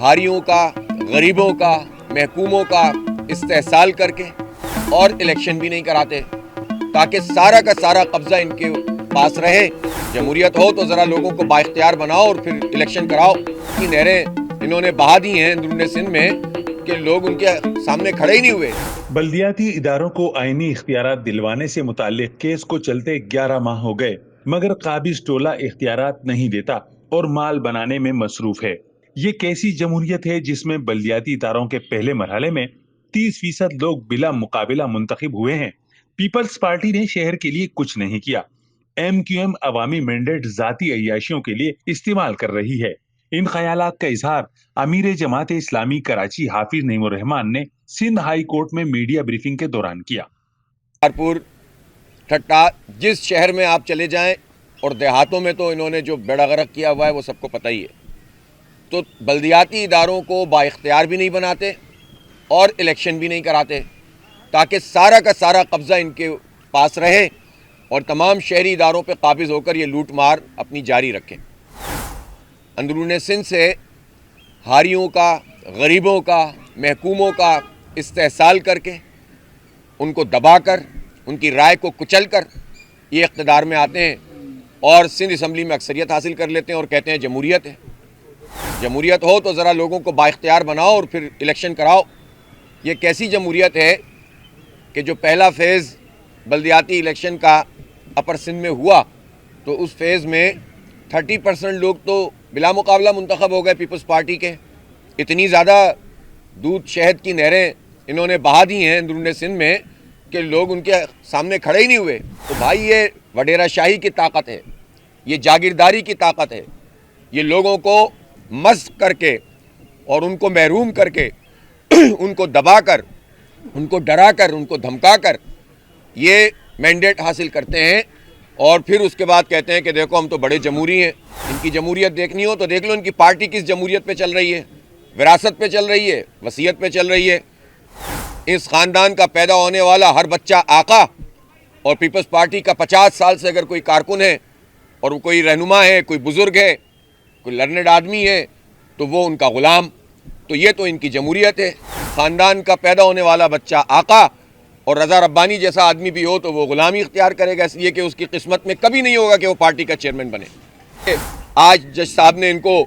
हारियों का, गरीबों का, महकूमों का इस्तेहसाल करके और इलेक्शन भी नहीं कराते ताकि सारा का सारा कब्जा इनके पास रहे। जमहूरियत हो तो ज़रा लोगों को बाइख्तियार बनाओ और फिर इलेक्शन कराओ। कि नहरें इन्होंने बहा दी हैं अंदरूनी सिंध में कि लोग उनके सामने खड़े ही नहीं हुए। बल्दियाती इदारों को आईनी इख्तियारात दिलवाने से मुताल्लिक केस को चलते 11 माह हो गए, मगर काबिज टोला इख्तियारात नहीं देता और माल बनाने में मसरूफ है। ये कैसी जमहूरियत है जिसमें बल्दियाती इदारों के पहले मरहले में 30% लोग बिला मुकाबिला मुंतखब हुए हैं। पीपल्स पार्टी ने शहर के लिए कुछ नहीं किया। MQM अवामी मैंडेट जाती अय्याशियों के लिए इस्तेमाल कर रही है। इन ख्यालात का इजहार अमीर जमात इस्लामी कराची हाफिज नईमुर रहमान ने सिंध हाई कोर्ट में मीडिया ब्रीफिंग के दौरान किया। कारपुर, ठट्टा, जिस शहर में आप चले जाएं और देहातों में तो इन्होंने जो बेड़ा गर्क किया हुआ है वो सबको पता ही है। तो बल्दियाती इदारों को बाइख्तियार भी नहीं बनाते और इलेक्शन भी नहीं कराते ताकि सारा का सारा कब्जा इनके पास रहे और तमाम शहरी इदारों पे काबिज होकर ये लूट मार अपनी जारी रखें। अंदरूनी सिंध से हारियों का, गरीबों का, महकूमों का इस्तेहसाल करके उनको दबाकर उनकी राय को कुचल कर ये इक़्तिदार में आते हैं और सिंध असम्बली में अक्सरियत हासिल कर लेते हैं और कहते हैं जमहूरियत है। जमहूरियत हो तो ज़रा लोगों को बाइख्तियार बनाओ और फिर इलेक्शन कराओ। ये कैसी जमहूरियत है कि जो पहला फ़ेज़ बल्दियाती इलेक्शन का अपर सिंध में हुआ तो उस फेज़ में 30% लोग तो बिला मुकाबला मुंतखब हो गए पीपल्स पार्टी के। इतनी ज़्यादा दूध शहद की नहरें इन्होंने बहा दी हैं अंदरूनी सिंध में कि लोग उनके सामने खड़े ही नहीं हुए। तो भाई ये वडेरा शाही की ताकत है, ये जागीरदारी की ताकत है। ये लोगों को मस्क करके और उनको महरूम करके उनको दबाकर, उनको डराकर, उनको धमकाकर ये मैंडेट हासिल करते हैं और फिर उसके बाद कहते हैं कि देखो हम तो बड़े जमहूरी हैं। इनकी जमहूरियत देखनी हो तो देख लो इनकी पार्टी किस जमहूरियत पे चल रही है, विरासत पे चल रही है, वसीयत पे चल रही है। इस ख़ानदान का पैदा होने वाला हर बच्चा आका और पीपल्स पार्टी का 50 साल से अगर कोई कारकुन है और कोई रहनुमा है, कोई बुज़ुर्ग है, कोई लर्नेड आदमी है तो वो उनका ग़ुलाम। तो ये तो इनकी जमहूरियत है। ख़ानदान का पैदा होने वाला बच्चा आका और रज़ा रब्बानी जैसा आदमी भी हो तो वो ग़ुलामी इख्तियार करेगा, इसलिए कि उसकी किस्मत में कभी नहीं होगा कि वो पार्टी का चेयरमैन बने। आज जज साहब ने इनको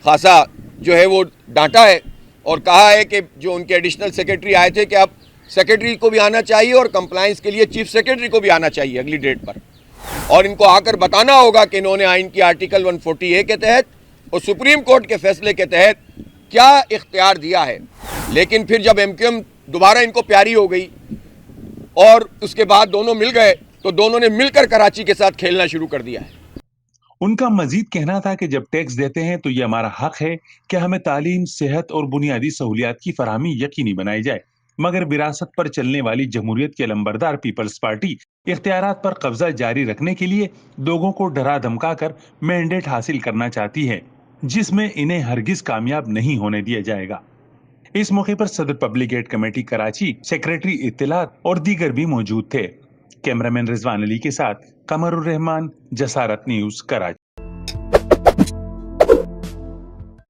खासा जो है वो डांटा है और कहा है कि जो उनके एडिशनल सेक्रेटरी आए थे कि अब सेक्रेटरी को भी आना चाहिए और कंप्लाइंस के लिए चीफ सेक्रेटरी को भी आना चाहिए अगली डेट पर, और इनको आकर बताना होगा कि इन्होंने आइन की आर्टिकल 140A के तहत और सुप्रीम कोर्ट के फैसले के तहत क्या इख्तियार दिया है। लेकिन फिर जब MQM दोबारा इनको प्यारी हो गई और उसके बाद दोनों मिल गए तो दोनों ने मिलकर कराची के साथ खेलना शुरू कर दिया है। उनका मजीद कहना था कि जब टैक्स देते हैं तो ये हमारा हक है कि हमें तालीम, सेहत और बुनियादी सहूलियात की फराहमी यकीनी बनाई जाए, मगर विरासत पर चलने वाली जमहूरियत के लंबरदार पीपल्स पार्टी इख्तियारात पर कब्जा जारी रखने के लिए लोगों को डरा धमका कर मैंडेट हासिल करना चाहती है, जिसमें इन्हें हरगिज कामयाब नहीं होने दिया जाएगा। इस मौके पर सदर public aid committee Karachi, secretary इत्तिलात और दीगर भी मौजूद थे। कैमरामैन रिजवान अली के साथ कमरुर रहमान, जसारत न्यूज, कराची।